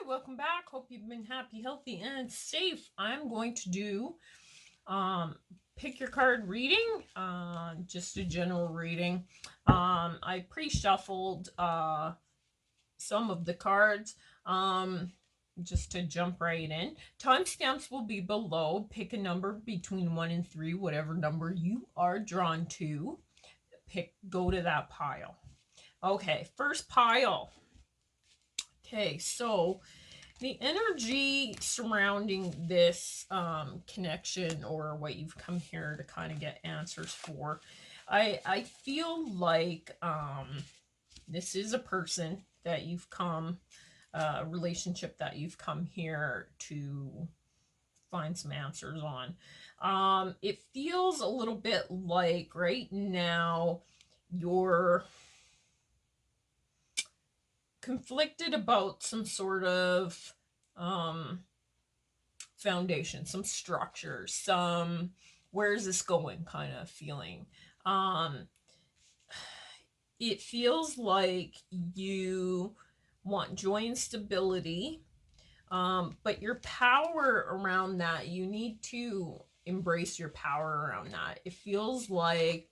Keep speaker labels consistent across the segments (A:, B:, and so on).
A: welcome back. Hope you've been happy, healthy, and safe. I'm going to do pick your card reading, just a general reading. I pre-shuffled some of the cards just to jump right in. Timestamps will be below. Pick a number between 1 and 3, whatever number you are drawn to. Go to that pile. Okay, first pile. Okay, so the energy surrounding this connection, or what you've come here to kind of get answers for, I feel like this is a person that you've come, a relationship that you've come here to find some answers on. It feels a little bit like right now you're conflicted about some sort of foundation, some structure, some where is this going kind of feeling. It feels like you want joy and stability, but your power around that, you need to embrace your power around that. It feels like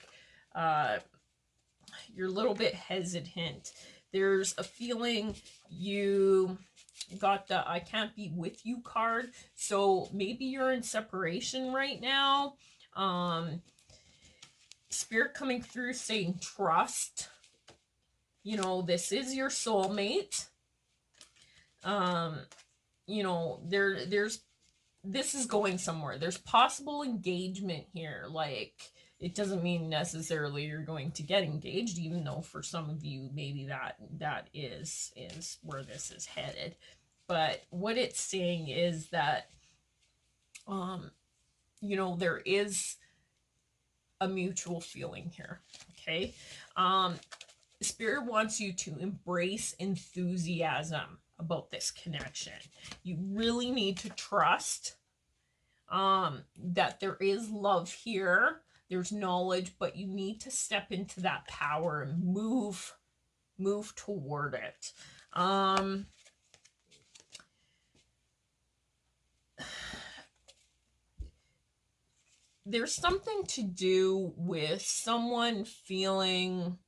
A: you're a little bit hesitant. There's a feeling you got the I can't be with you card. So maybe you're in separation right now. Spirit coming through saying trust. You know, this is your soulmate. You know, there's this is going somewhere. There's possible engagement here. Like, it doesn't mean necessarily you're going to get engaged, even though for some of you maybe that is where this is headed. But what it's saying is that you know, there is a mutual feeling here. Okay. Spirit wants you to embrace enthusiasm about this connection. You really need to trust that there is love here. There's knowledge, but you need to step into that power and move toward it. There's something to do with someone feeling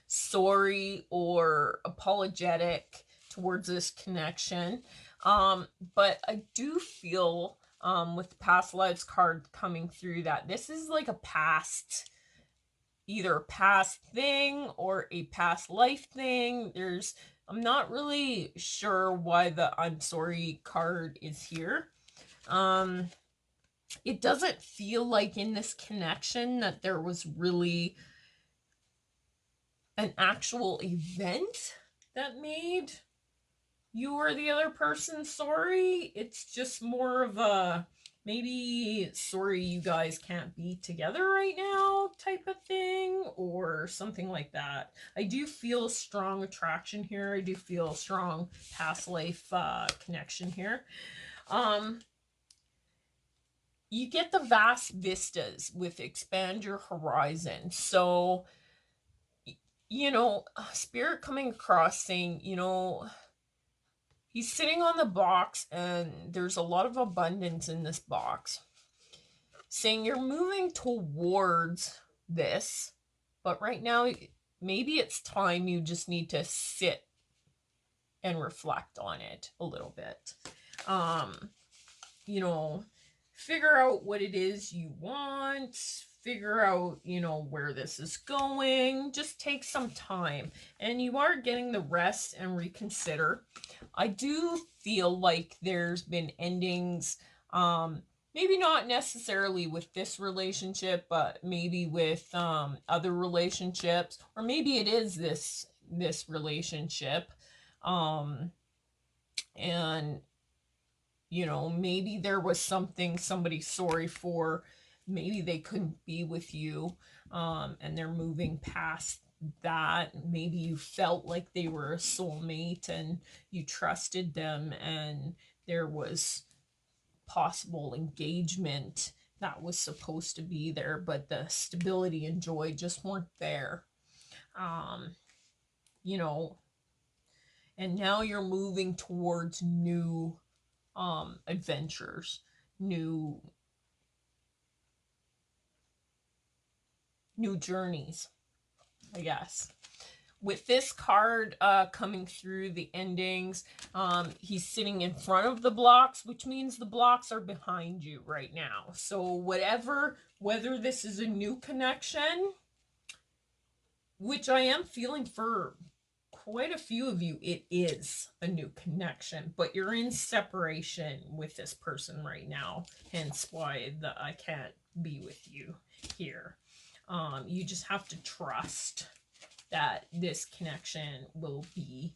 A: sorry or apologetic towards this connection. But I do feel with the past lives card coming through that this is like a past, either a past thing or a past life thing. I'm not really sure why the I'm sorry card is here. It doesn't feel like in this connection that there was really an actual event that made you or the other person sorry. It's just more of a maybe sorry you guys can't be together right now type of thing, or something like that. I do feel strong attraction here. I do feel strong past life connection here. You get the vast vistas with expand your horizon. So, you know, Spirit coming across saying, you know, he's sitting on the box and there's a lot of abundance in this box. Saying you're moving towards this, but right now, maybe it's time you just need to sit and reflect on it a little bit. You know, figure out what it is you want, figure out, you know, where this is going. Just take some time, and you are getting the rest and reconsider. I do feel like there's been endings, maybe not necessarily with this relationship, but maybe with other relationships, or maybe it is this relationship. And you know, maybe there was something somebody's sorry for. Maybe they couldn't be with you, and they're moving past that. Maybe you felt like they were a soulmate and you trusted them, and there was possible engagement that was supposed to be there, but the stability and joy just weren't there. You know, And now you're moving towards new adventures, new journeys, I guess. With this card coming through the endings, he's sitting in front of the blocks, which means the blocks are behind you right now. So whether this is a new connection, which I am feeling for quite a few of you, it is a new connection, but you're in separation with this person right now, hence why I can't be with you here. You just have to trust that this connection will be,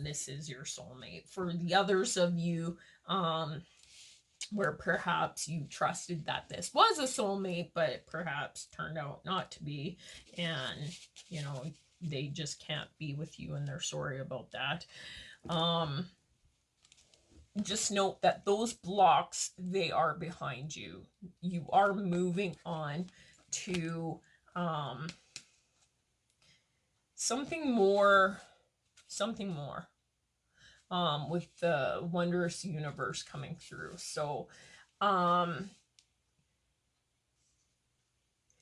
A: this is your soulmate. For the others of you, where perhaps you trusted that this was a soulmate, but it perhaps turned out not to be, and, you know, they just can't be with you and they're sorry about that. Just note that those blocks, they are behind you. You are moving on to something more with the wondrous universe coming through. So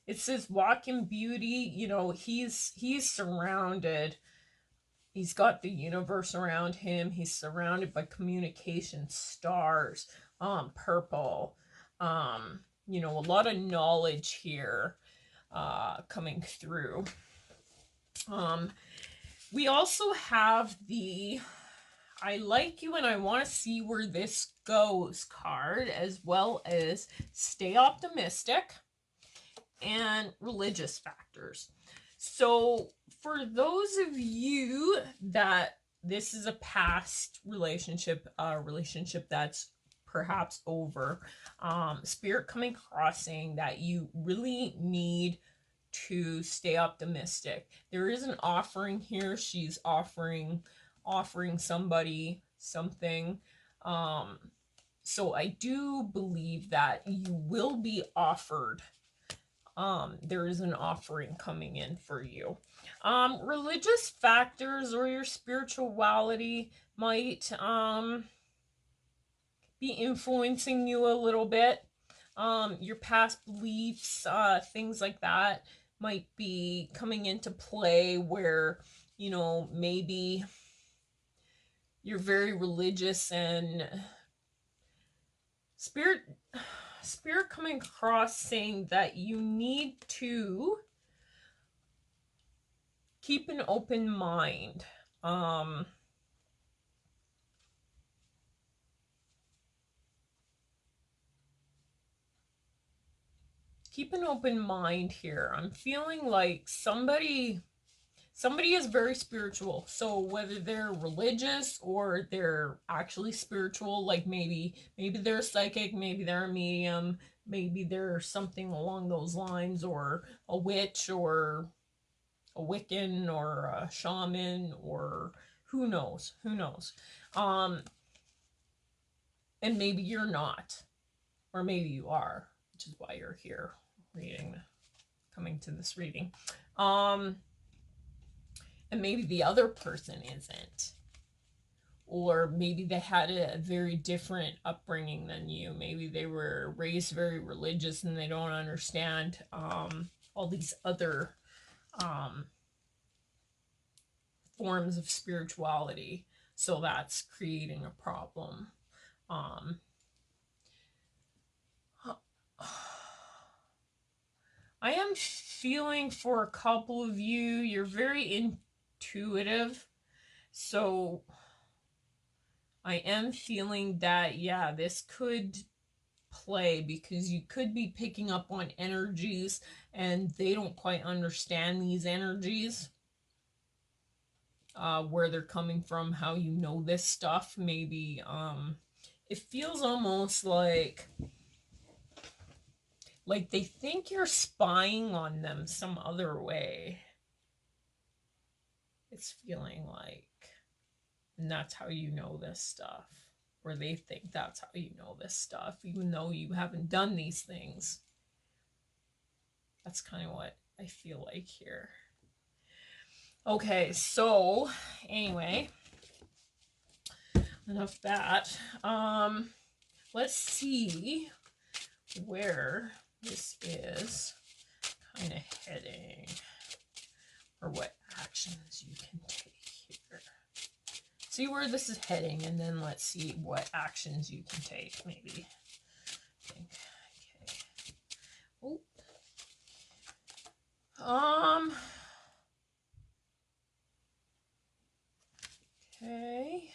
A: it says walk in beauty. You know, he's surrounded. He's got the universe around him. He's surrounded by communication stars, purple, you know, a lot of knowledge here coming through. We also have the I like you and I want to see where this goes card, as well as stay optimistic and religious factors. So for those of you that this is a past relationship, a relationship that's perhaps over, spirit coming across saying that you really need to stay optimistic. There is an offering here. She's offering somebody something. So I do believe that you will be offered. There is an offering coming in for you. Religious factors or your spirituality might be influencing you a little bit. Your past beliefs, things like that might be coming into play, where, you know, maybe you're very religious and spirit coming across saying that you need to keep an open mind. Keep an open mind here. I'm feeling like somebody is very spiritual. So whether they're religious or they're actually spiritual, like maybe they're psychic, maybe they're a medium, maybe they're something along those lines, or a witch or a Wiccan or a shaman, or who knows. And maybe you're not, or maybe you are, which is why you're here coming to this reading. And maybe the other person isn't, or maybe they had a very different upbringing than you. Maybe they were raised very religious and they don't understand all these other forms of spirituality, so that's creating a problem. I am feeling for a couple of you, you're very intuitive. So I am feeling that, yeah, this could play, because you could be picking up on energies and they don't quite understand these energies, where they're coming from, how you know this stuff. Maybe it feels almost like they think you're spying on them some other way. It's feeling like, and that's how you know this stuff, or they think that's how you know this stuff, even though you haven't done these things. That's kind of what I feel like here. Okay, so anyway, enough that. Let's see where this is kind of heading, or what actions you can take here. See where this is heading, and then let's see what actions you can take, maybe. Okay. Oh. Okay.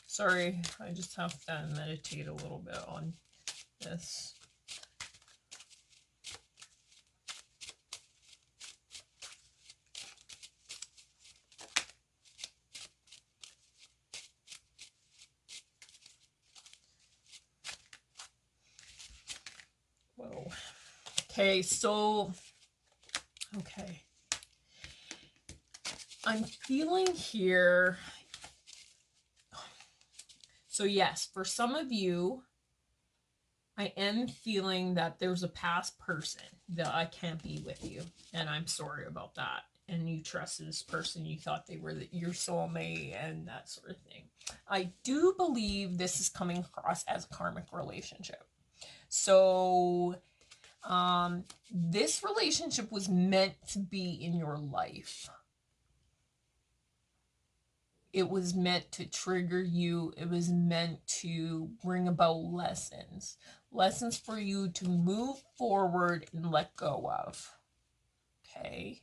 A: Sorry, I just have to meditate a little bit on this. Whoa. Okay, so, okay. I'm feeling here. So yes, for some of you, I am feeling that there's a past person that I can't be with you. And I'm sorry about that. And you trust this person. You thought they were your soulmate and that sort of thing. I do believe this is coming across as a karmic relationship. So this relationship was meant to be in your life. It was meant to trigger you. It was meant to bring about lessons. Lessons for you to move forward and let go of. Okay.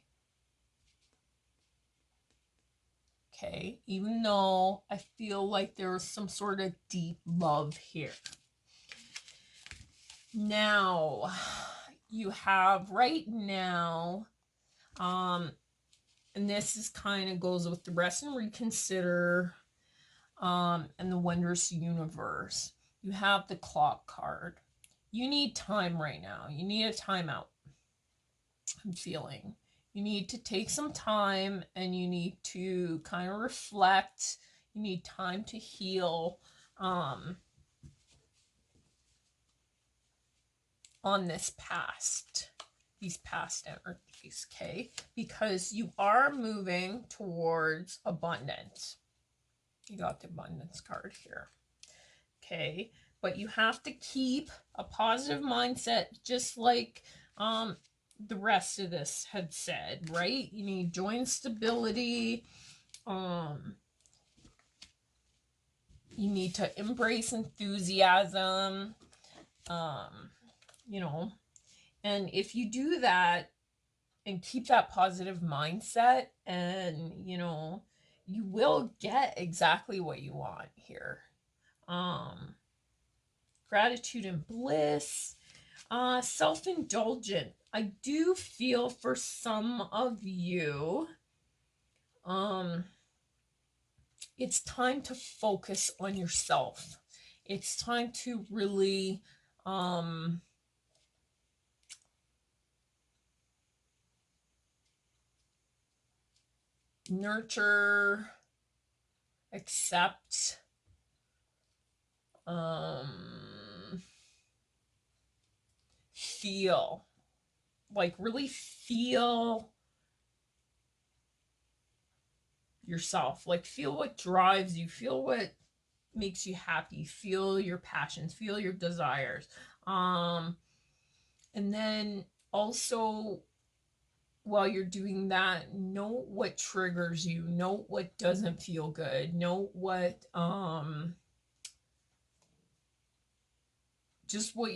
A: Okay. Even though I feel like there was some sort of deep love here. Now, you have right now, and this is kind of goes with the rest and reconsider, and the wondrous universe. You have the clock card. You need time right now. You need a timeout. I'm feeling. You need to take some time and you need to kind of reflect. You need time to heal on this past. These past energies, okay? Because you are moving towards abundance. You got the abundance card here. Okay, but you have to keep a positive mindset, just like the rest of this had said, right? You need joy and stability. You need to embrace enthusiasm. You know, and if you do that and keep that positive mindset, and you know, you will get exactly what you want here. Gratitude and bliss. Self-indulgent. I do feel for some of you, it's time to focus on yourself. It's time to really nurture, accept, feel, like really feel yourself, like feel what drives you, feel what makes you happy, feel your passions, feel your desires, and then also while you're doing that, know what triggers you, know what doesn't feel good, know what just what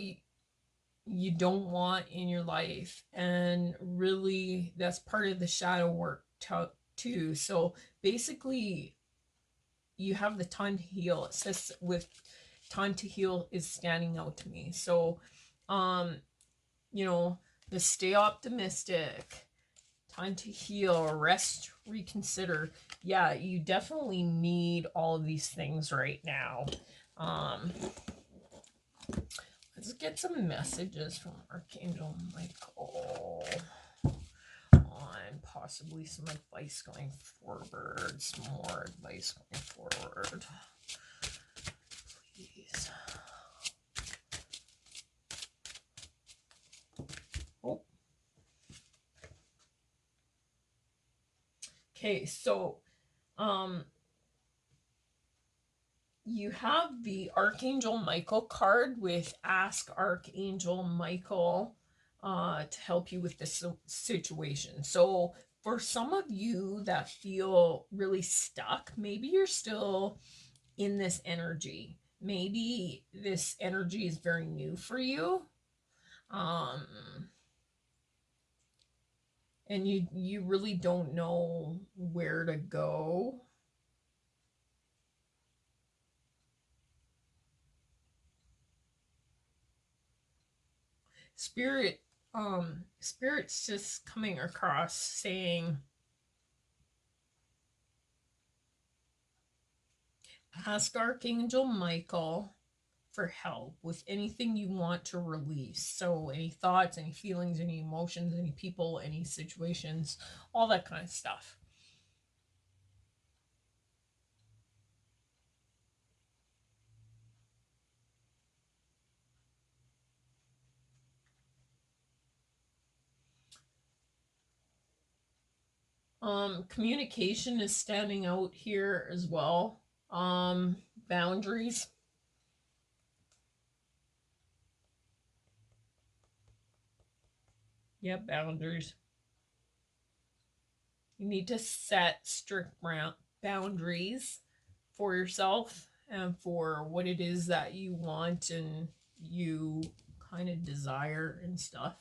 A: you don't want in your life. And really that's part of the shadow work too. So basically you have the time to heal. It says with time to heal is standing out to me. So you know, to stay optimistic, time to heal, rest, reconsider. Yeah, you definitely need all of these things right now. Let's get some messages from Archangel Michael on possibly some advice going forward. Some more advice going forward. Please. Oh. Okay, so you have the Archangel Michael card with Ask Archangel Michael to help you with this situation. So for some of you that feel really stuck, maybe you're still in this energy. Maybe this energy is very new for you. And you really don't know where to go. Spirit's just coming across saying, ask Archangel Michael for help with anything you want to release. So any thoughts, any feelings, any emotions, any people, any situations, all that kind of stuff. Communication is standing out here as well. Boundaries. Yep, boundaries. You need to set strict boundaries for yourself and for what it is that you want and you kind of desire and stuff.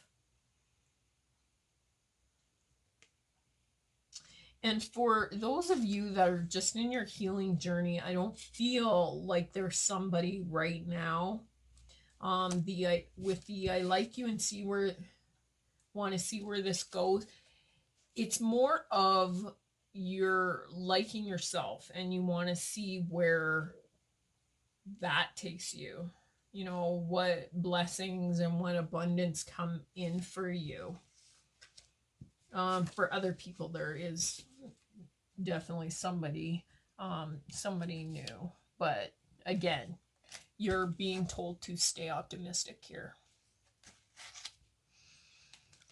A: And for those of you that are just in your healing journey, I don't feel like there's somebody right now. I like you and want to see where this goes. It's more of you're liking yourself and you want to see where that takes you. You know, what blessings and what abundance come in for you. For other people, there is definitely somebody new, but again, you're being told to stay optimistic here.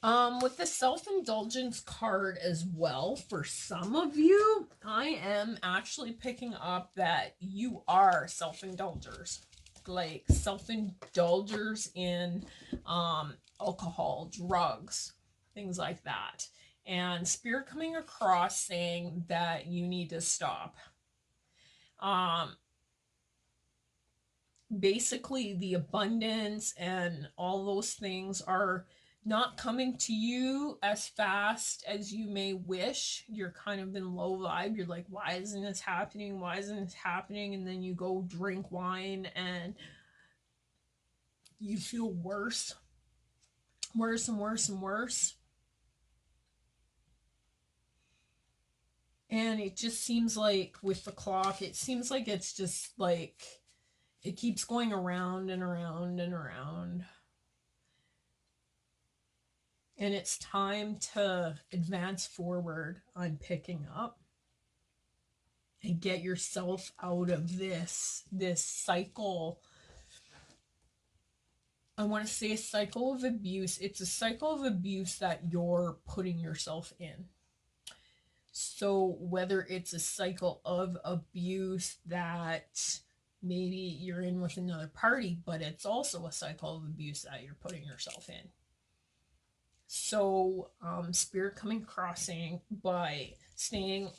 A: With the self-indulgence card as well, for some of you, I am actually picking up that you are self-indulgers, like self-indulgers in alcohol, drugs, things like that. And Spirit coming across saying that you need to stop. Basically, the abundance and all those things are not coming to you as fast as you may wish. You're kind of in low vibe. You're like, why isn't this happening? Why isn't this happening? And then you go drink wine and you feel worse and worse and worse. And it just seems like with the clock, it seems like it's just like it keeps going around and around and around. And it's time to advance forward. I'm picking up and get yourself out of this cycle. I want to say a cycle of abuse. It's a cycle of abuse that you're putting yourself in. So whether it's a cycle of abuse that maybe you're in with another party, but it's also a cycle of abuse that you're putting yourself in. So Spirit coming crossing by staying,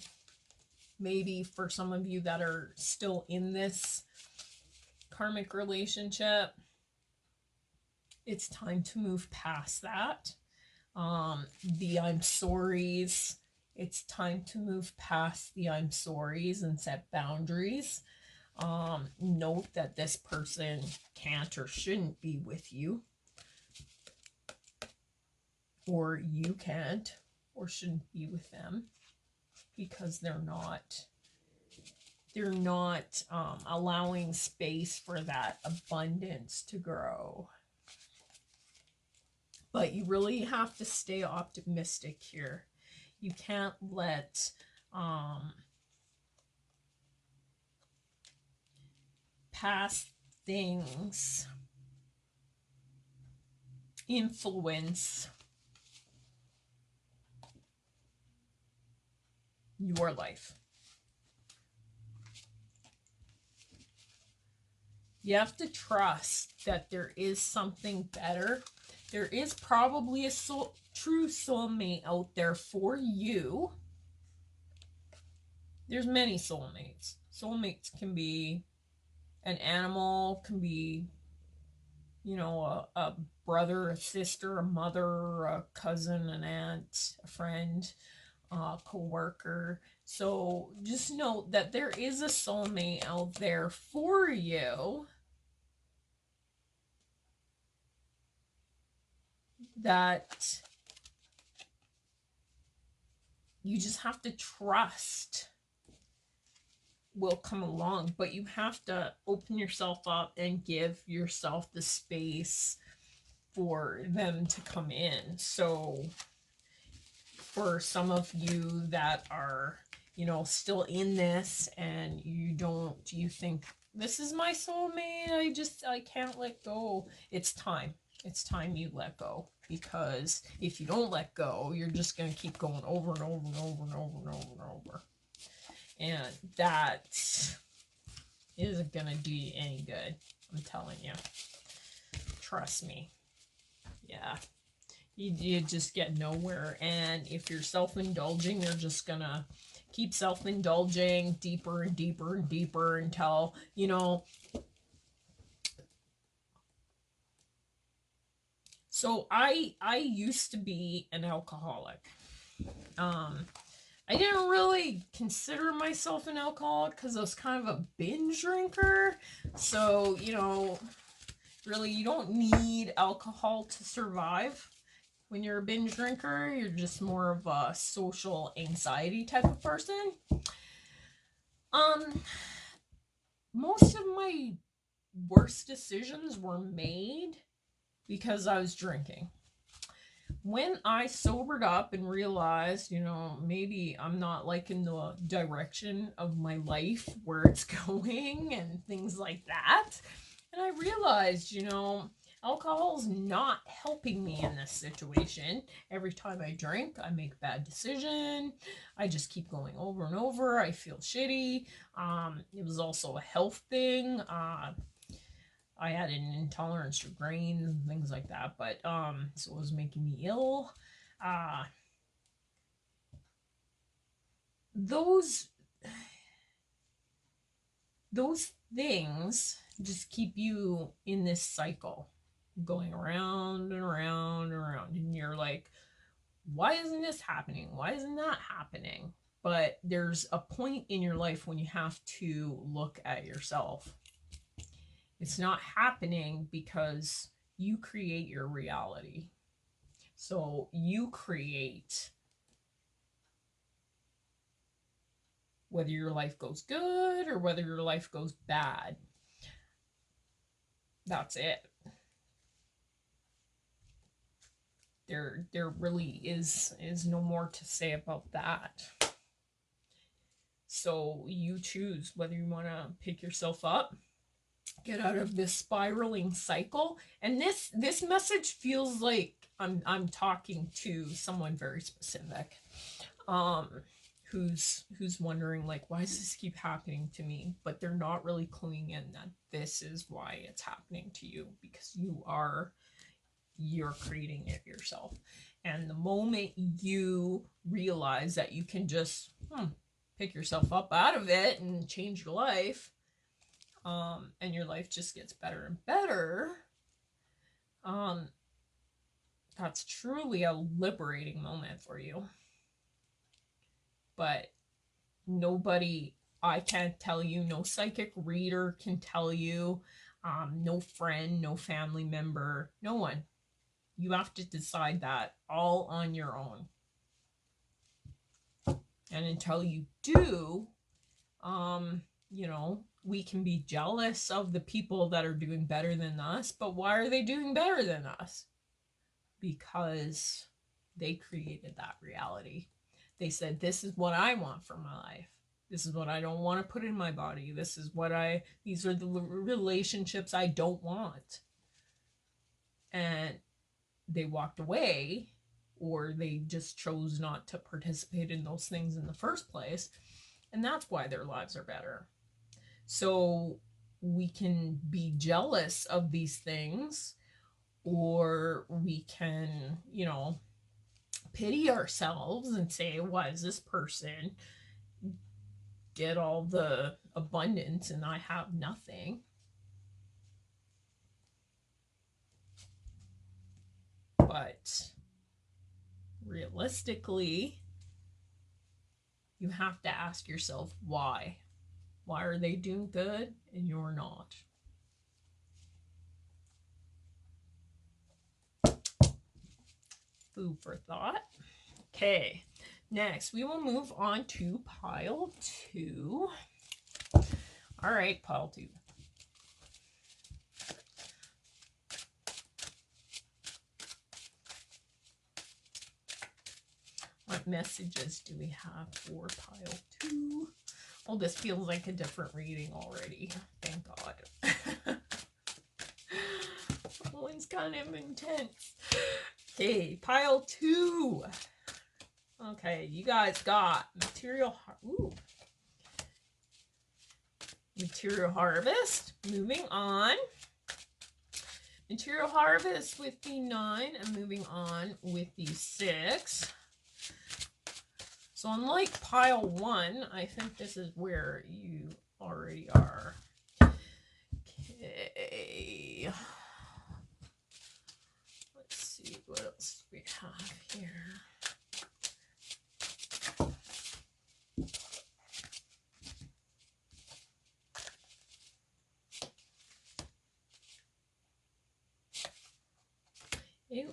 A: maybe for some of you that are still in this karmic relationship, it's time to move past that. The I'm sorries. It's time to move past the I'm sorries and set boundaries. Note that this person can't or shouldn't be with you. Or you can't or shouldn't be with them because they're not allowing space for that abundance to grow. But you really have to stay optimistic here. You can't let past things influence your life. You have to trust that there is something better. There is probably a true soulmate out there for you. There's many soulmates. Soulmates can be an animal, can be, you know, a brother, a sister, a mother, a cousin, an aunt, a friend, a co-worker. So just note that there is a soulmate out there for you that you just have to trust will come along, but you have to open yourself up and give yourself the space for them to come in. So for some of you that are, you know, still in this and you think this is my soulmate, I can't let go. It's time you let go, because if you don't let go, you're just going to keep going over and over and over and over and over and over, and that isn't going to do you any good. I'm telling you, trust me. Yeah, you just get nowhere. And if you're self-indulging, you're just gonna keep self-indulging deeper and deeper and deeper until, you know. So I used to be an alcoholic. I didn't really consider myself an alcoholic because I was kind of a binge drinker. So, you know, really, you don't need alcohol to survive. When you're a binge drinker, you're just more of a social anxiety type of person. Most of my worst decisions were made because I was drinking. When I sobered up and realized, you know, maybe I'm not liking the direction of my life, where it's going and things like that, and I realized, you know, alcohol's not helping me in this situation. Every time I drink, I make a bad decision. I just keep going over and over. I feel shitty. It was also a health thing. I had an intolerance to grains and things like that, but so it was making me ill. Those things just keep you in this cycle, going around and around and around, and you're like, why isn't this happening? Why isn't that happening? But there's a point in your life when you have to look at yourself. It's not happening because you create your reality. So you create whether your life goes good or whether your life goes bad. That's it. There really is no more to say about that. So you choose whether you want to pick yourself up, get out of this spiraling cycle. And this message feels like I'm talking to someone very specific, who's wondering, like, why does this keep happening to me? But they're not really cluing in that this is why it's happening to you, because you're creating it yourself. And the moment you realize that you can just pick yourself up out of it and change your life, and your life just gets better and better, that's truly a liberating moment for you. But nobody, I can't tell you, no psychic reader can tell you, no friend, no family member, no one. You have to decide that all on your own. And until you do, you know, we can be jealous of the people that are doing better than us, but why are they doing better than us? Because they created that reality. They said, this is what I want for my life. This is what I don't want to put in my body. These are the relationships I don't want. And they walked away, or they just chose not to participate in those things in the first place. And that's why their lives are better. So we can be jealous of these things, or we can, pity ourselves and say, why does this person get all the abundance and I have nothing? But realistically, you have to ask yourself why. Why are they doing good and you're not? Food for thought. Okay, next we will move on to pile 2. All right, pile 2. What messages do we have for pile 2? Oh, this feels like a different reading already. Thank God. That one's kind of intense. Okay, pile 2. Okay, you guys got material harvest. Moving on. Material harvest with the 9 and moving on with the 6. So unlike pile 1, I think this is where you already are. Okay. Let's see what else we have here.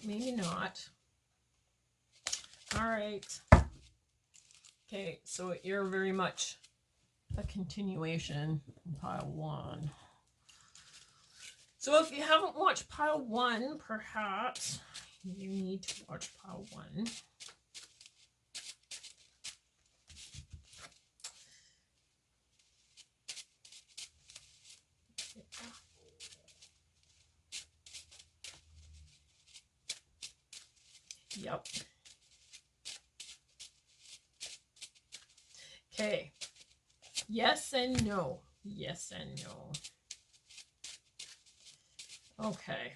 A: Maybe not. All right. Okay, so you're very much a continuation in pile 1. So if you haven't watched pile 1, perhaps you need to watch pile 1. Yep. Okay. Yes and no. Yes and no. Okay.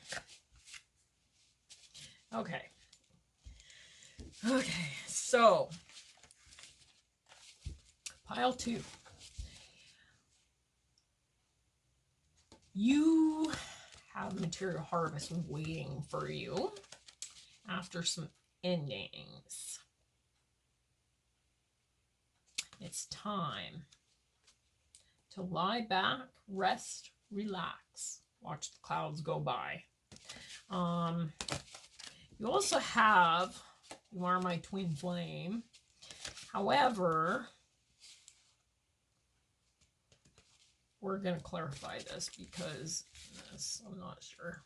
A: Okay. Okay. So, pile 2. You have material harvest waiting for you after some endings. It's time to lie back, rest, relax, watch the clouds go by. You also have, you are my twin flame. However, we're going to clarify this because I'm not sure.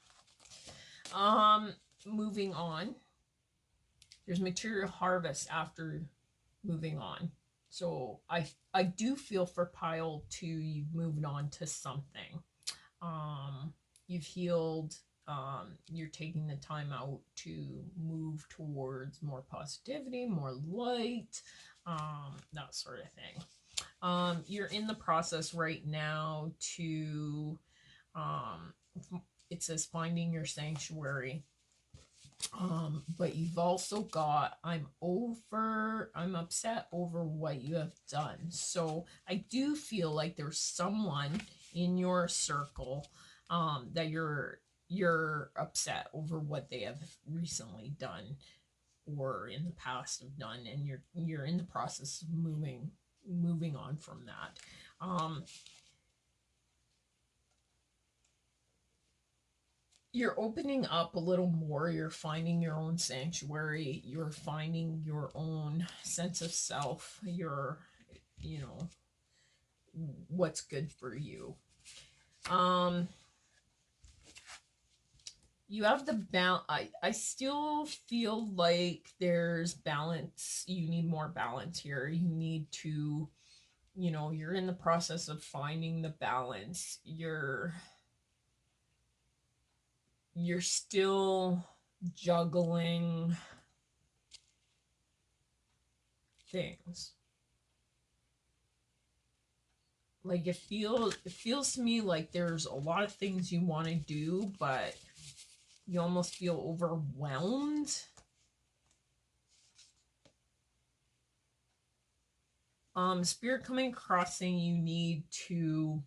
A: Moving on. There's material harvest after moving on. So I do feel for pile 2, you've moved on to something. You've healed. You're taking the time out to move towards more positivity, more light, that sort of thing. You're in the process right now to, it says finding your sanctuary. But you've also got, I'm upset over what you have done. So I do feel like there's someone in your circle that you're upset over what they have recently done or in the past have done, and you're in the process of moving on from that. You're opening up a little more. You're finding your own sanctuary. You're finding your own sense of self. What's good for you. you have the balance. I still feel like there's balance. You need more balance here. You need to, you know, you're in the process of finding the balance. You're still juggling things. Like it feels to me like there's a lot of things you want to do, but you almost feel overwhelmed. Spirit coming across saying you need to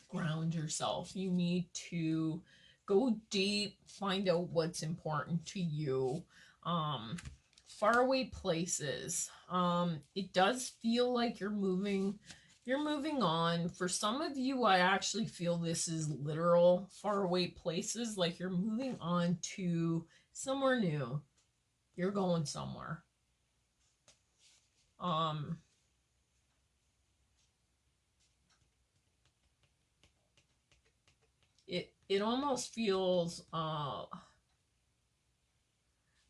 A: ground yourself. You need to go deep, find out what's important to you. Faraway places. It does feel like you're moving on. For some of you, I actually feel this is literal faraway places, like you're moving on to somewhere new. You're going somewhere. It almost feels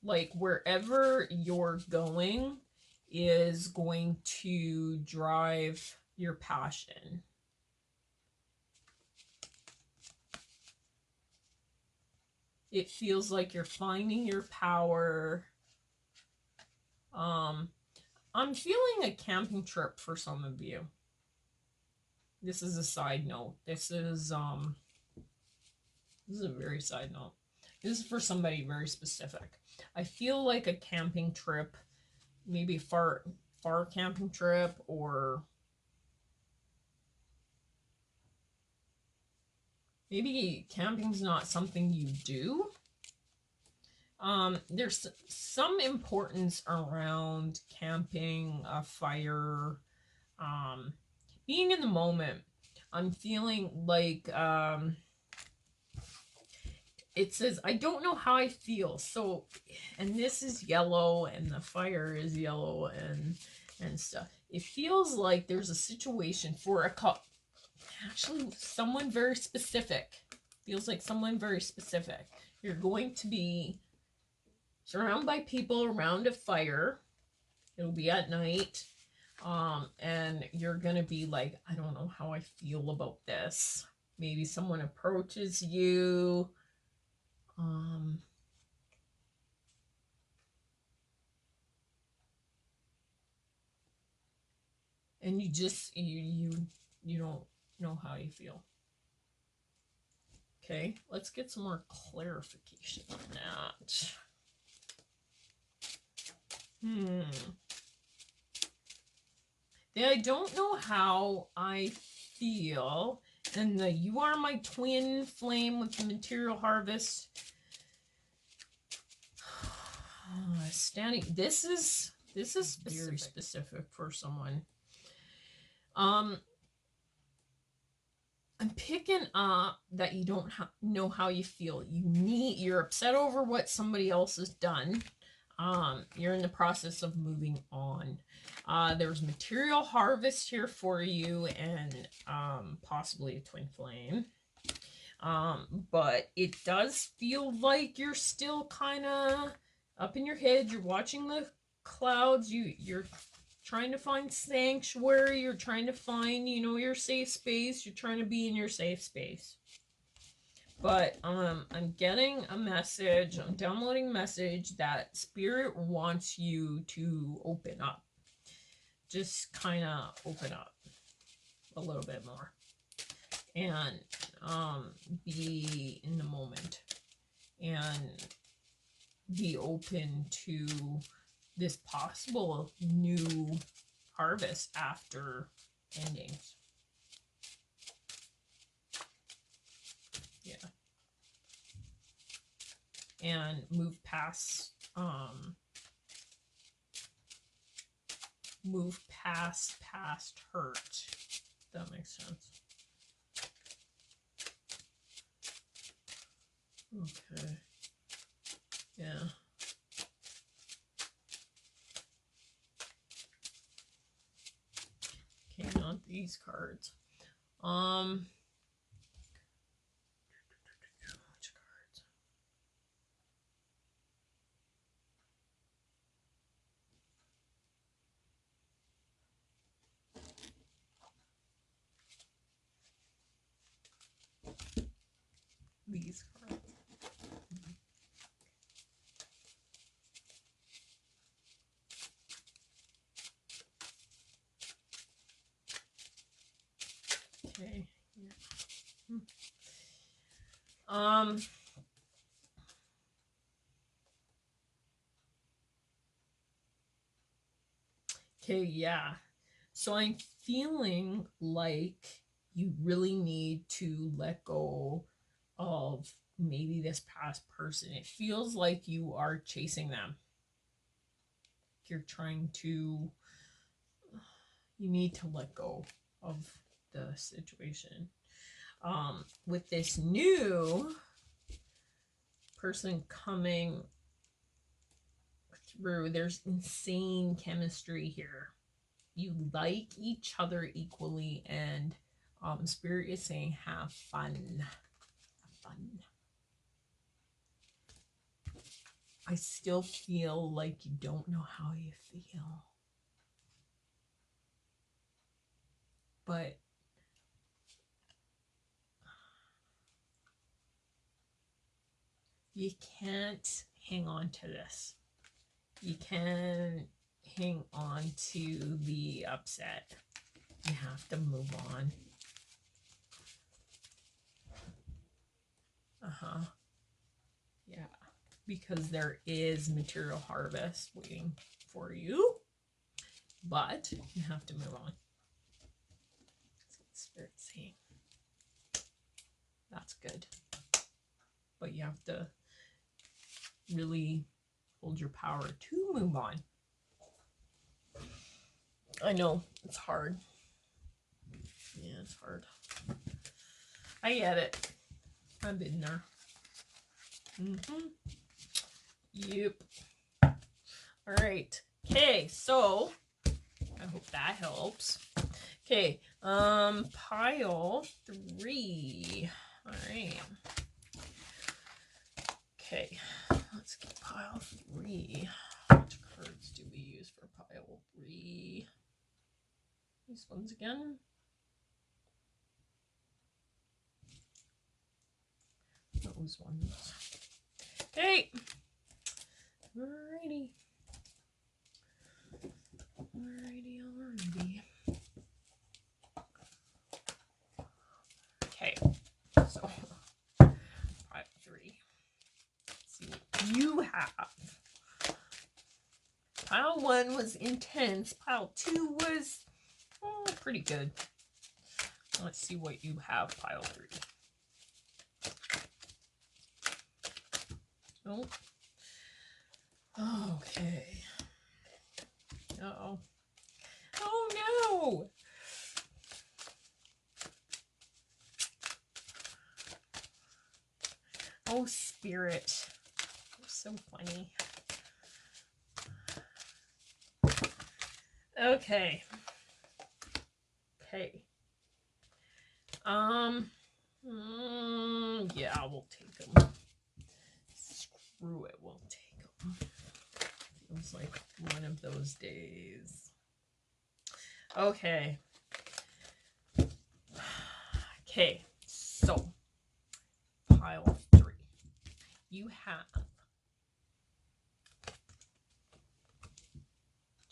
A: like wherever you're going is going to drive your passion. It feels like you're finding your power. I'm feeling a camping trip for some of you. This is a side note. This is a very side note. This is for somebody very specific. I feel like a camping trip, maybe far camping trip, or maybe camping's not something you do. There's some importance around camping, a fire, being in the moment. I'm feeling like it says, I don't know how I feel. So, and this is yellow, and the fire is yellow, and stuff. It feels like there's a situation for a couple. Actually, someone very specific. Feels like someone very specific. You're going to be surrounded by people around a fire. It'll be at night. And you're gonna be like, I don't know how I feel about this. Maybe someone approaches you. And you just you don't know how you feel. Okay, let's get some more clarification on that. I don't know how I feel. And you are my twin flame with the material harvest. Standing. This is very specific for someone. I'm picking up that you don't know how you feel. You're upset over what somebody else has done. You're in the process of moving on. There's material harvest here for you, and possibly a twin flame. But it does feel like you're still kind of up in your head. You're watching the clouds. You're trying to find sanctuary. You're trying to find, your safe space. You're trying to be in your safe space. But I'm getting a message. I'm downloading a message that Spirit wants you to open up. Just kind of open up a little bit more. And be in the moment. And be open to this possible new harvest after endings. Yeah. And move past hurt. That makes sense. Okay. Yeah. Okay, not these cards. Which cards? Okay. Yeah. Okay, yeah. So I'm feeling like you really need to let go of maybe this past person. It feels like you are chasing them. You're trying to, you need to let go of the situation. With this new person coming through, there's insane chemistry here. You like each other equally, and Spirit is saying have fun. Have fun. I still feel like you don't know how you feel. But you can't hang on to this. You can't hang on to the upset. You have to move on. Yeah. Because there is material harvest waiting for you. But you have to move on. That's what Spirit's saying. That's good. But you have to really hold your power to move on. I know, it's hard. Yeah, it's hard. I get it. I've been there. Yep. All right. Okay, so I hope that helps. Okay, pile 3. All right. Okay, let's get pile 3. Which cards do we use for pile 3? These ones again. Those ones. Okay. Alrighty. Alrighty. Okay. So, pile 3. Let's see what you have. Pile 1 was intense. Pile 2 was pretty good. Let's see what you have, pile 3. Oh. Okay. Uh-oh. Oh no! Oh, Spirit. You're so funny. Okay. Okay. Yeah, we'll take them. Screw it, we'll take them. Feels like one of those days. Okay. Okay, so pile 3. You have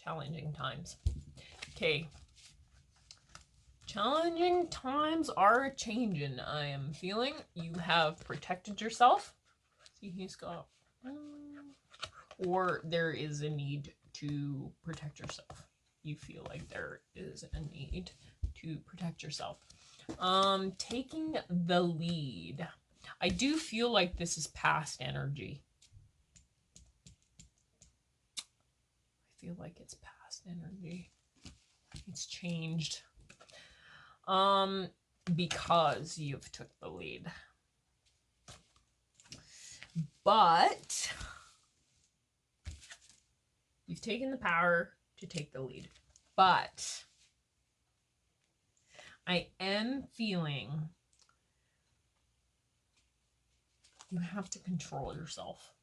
A: challenging times. Okay. Challenging times are changing, I am feeling. You have protected yourself. See, he's got... or there is a need to protect yourself. You feel like there is a need to protect yourself. Taking the lead. I do feel like this is past energy. I feel like it's past energy. It's changed. Because you've took the lead. But you've taken the power to take the lead. But I am feeling you have to control yourself.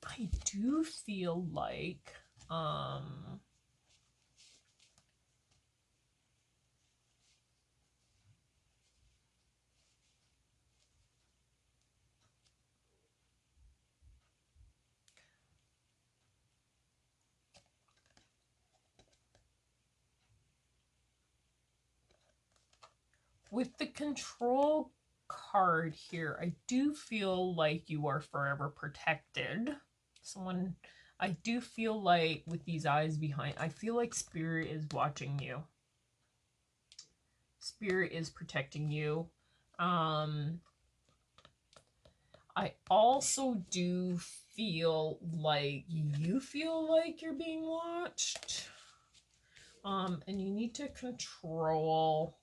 A: I do feel like with the control card here, I do feel like you are forever protected. I do feel like with these eyes behind, I feel like Spirit is watching you. Spirit is protecting you. I also do feel like you feel like you're being watched. And you need to control,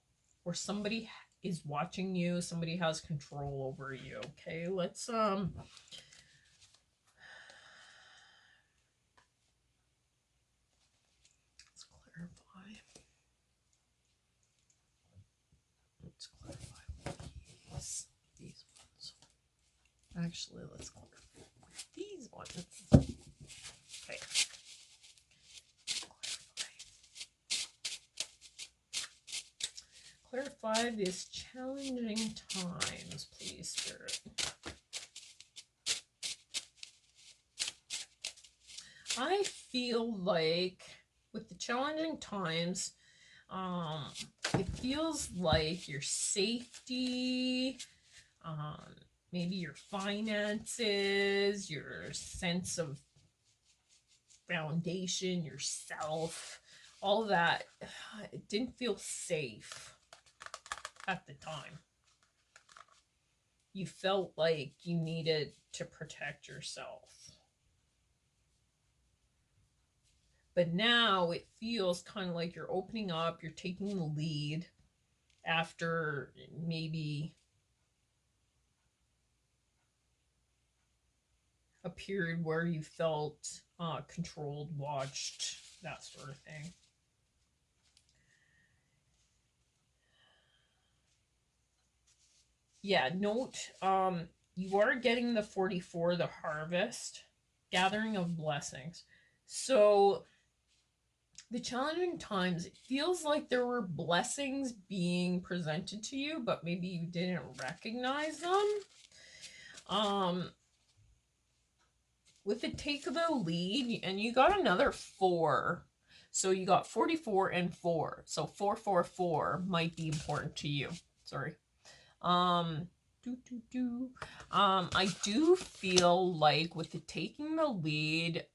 A: or somebody is watching you, somebody has control over you. Okay, let's clarify. Let's clarify these ones. Actually, let's clarify these ones. Okay. Clarify this challenging times, please, Spirit. I feel like with the challenging times, it feels like your safety, maybe your finances, your sense of foundation, yourself, all of that, it didn't feel safe at the time. You felt like you needed to protect yourself. But now it feels kind of like you're opening up, you're taking the lead after maybe a period where you felt controlled, watched, that sort of thing. Yeah, note, you are getting the 44, the harvest, gathering of blessings. So the challenging times, it feels like there were blessings being presented to you, but maybe you didn't recognize them. With the take of the lead, and you got another 4. So you got 44 and 4. So 444 might be important to you. Sorry. I do feel like with the taking the lead,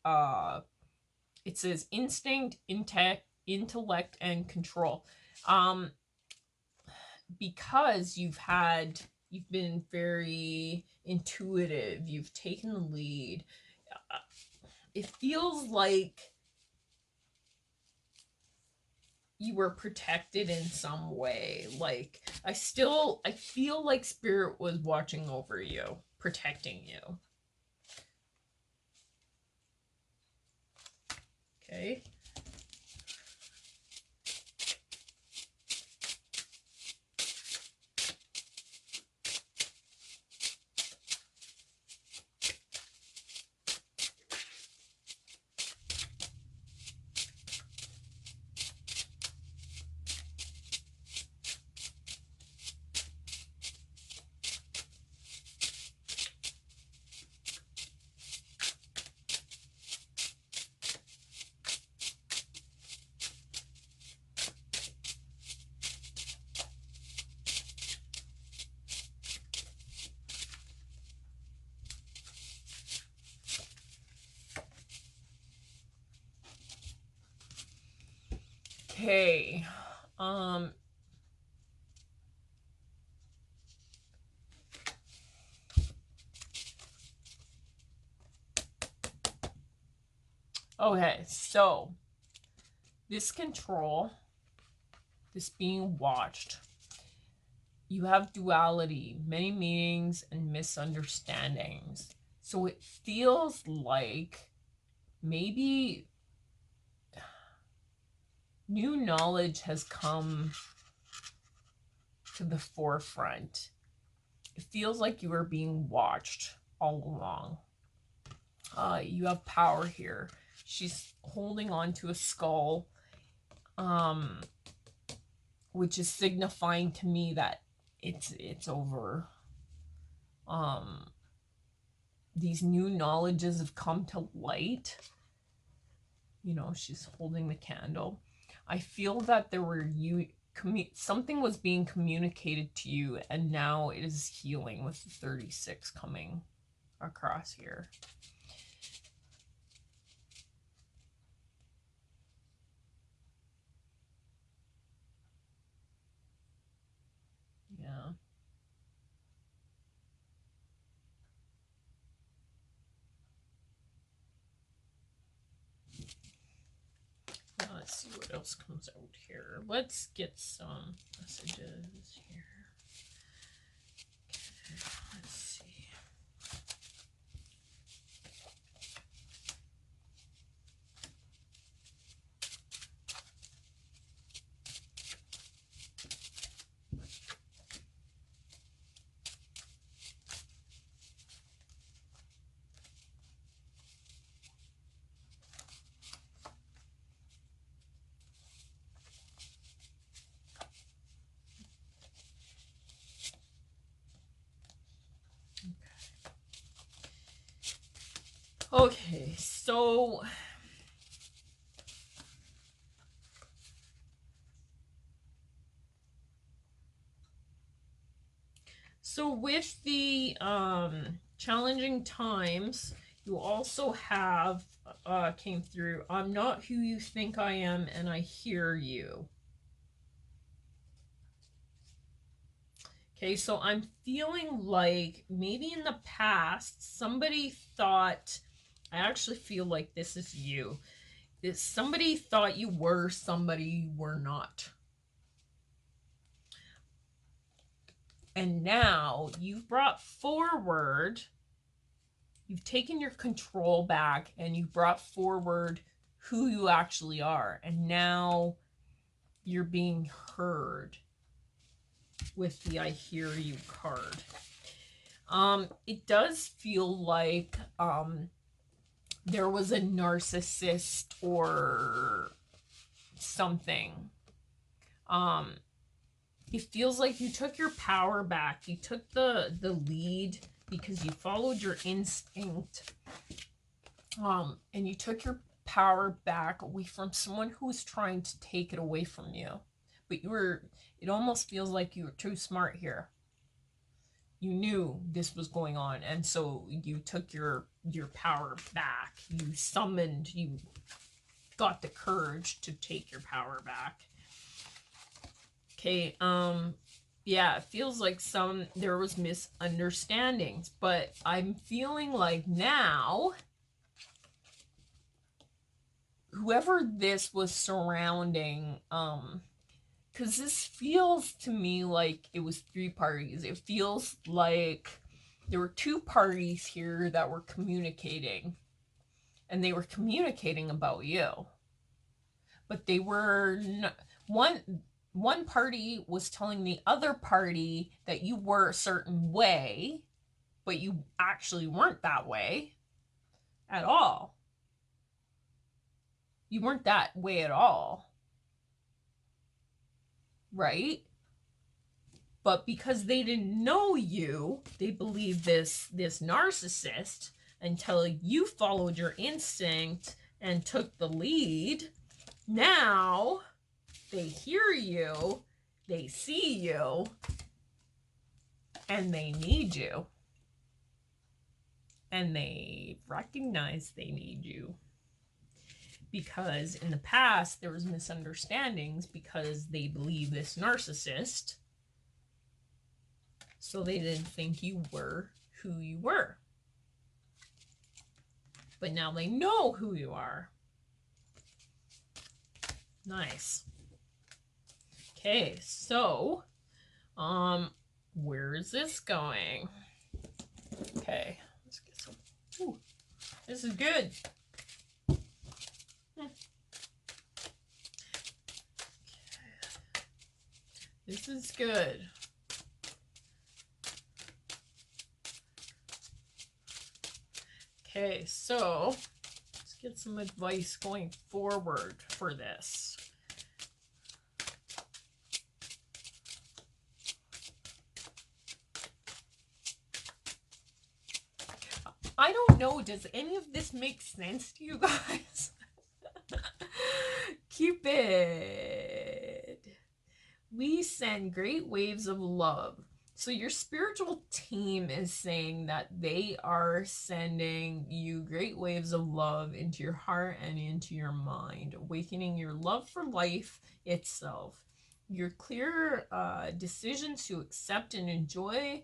A: it says instinct, intellect, and control. Because you've been very intuitive, you've taken the lead. It feels like you were protected in some way. Like I feel like Spirit was watching over you, protecting you. Okay. Okay. Okay, so this control, this being watched, you have duality, many meanings, and misunderstandings. So it feels like maybe new knowledge has come to the forefront. It feels like you are being watched all along. You have power here. She's holding on to a skull, which is signifying to me that it's over. These new knowledges have come to light. You know, she's holding the candle. I feel that there were something was being communicated to you, and now it is healing with the 36 coming across here. Yeah. Let's see what else comes out here. Let's get some messages here. Okay, let's see. Okay, so with the challenging times, you also have came through, I'm not who you think I am, and I hear you. Okay, so I'm feeling like maybe in the past somebody thought, I actually feel like this is you. Somebody thought you were somebody you were not. And now you've brought forward, you've taken your control back, and you've brought forward who you actually are. And now you're being heard with the I hear you card. It does feel like there was a narcissist or something. It feels like you took your power back. You took the lead because you followed your instinct. And you took your power back away from someone who was trying to take it away from you. But it almost feels like you were too smart here. You knew this was going on, and so you took your power back. You got the courage to take your power back. Okay, yeah, it feels like there was misunderstandings, but I'm feeling like now, whoever this was surrounding, because this feels to me like it was 3 parties. It feels like there were 2 parties here that were communicating, and they were communicating about you. But they were one party was telling the other party that you were a certain way, but you actually weren't that way at all. You weren't that way at all. Right? But because they didn't know you, they believed this narcissist until you followed your instinct and took the lead. Now they hear you, they see you, and they need you. And they recognize they need you. Because in the past, there was misunderstandings because they believe this narcissist. So they didn't think you were who you were. But now they know who you are. Nice. Okay, so, where is this going? Okay, let's get some. Ooh, this is good. This is good. Okay, so let's get some advice going forward for this. I don't know, does any of this make sense to you guys? Cupid. we send great waves of love. So your spiritual team is saying that they are sending you great waves of love into your heart and into your mind, awakening your love for life itself. Your clear decisions to accept and enjoy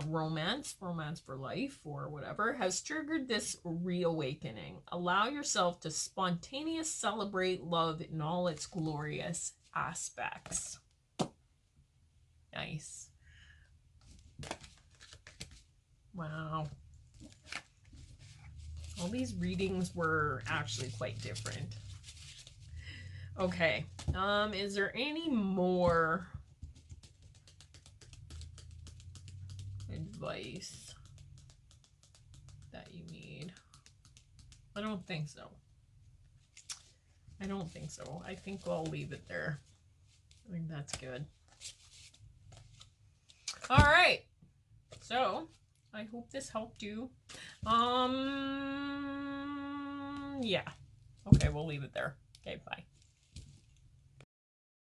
A: romance for life or whatever, has triggered this reawakening. Allow yourself to spontaneously celebrate love in all its glorious aspects. Nice. Wow. All these readings were actually quite different. Okay. Is there any more advice that you need? I don't think so. I don't think so. I think I'll leave it there. I think that's good. All right. So, I hope this helped you. Yeah. Okay, we'll leave it there. Okay, bye.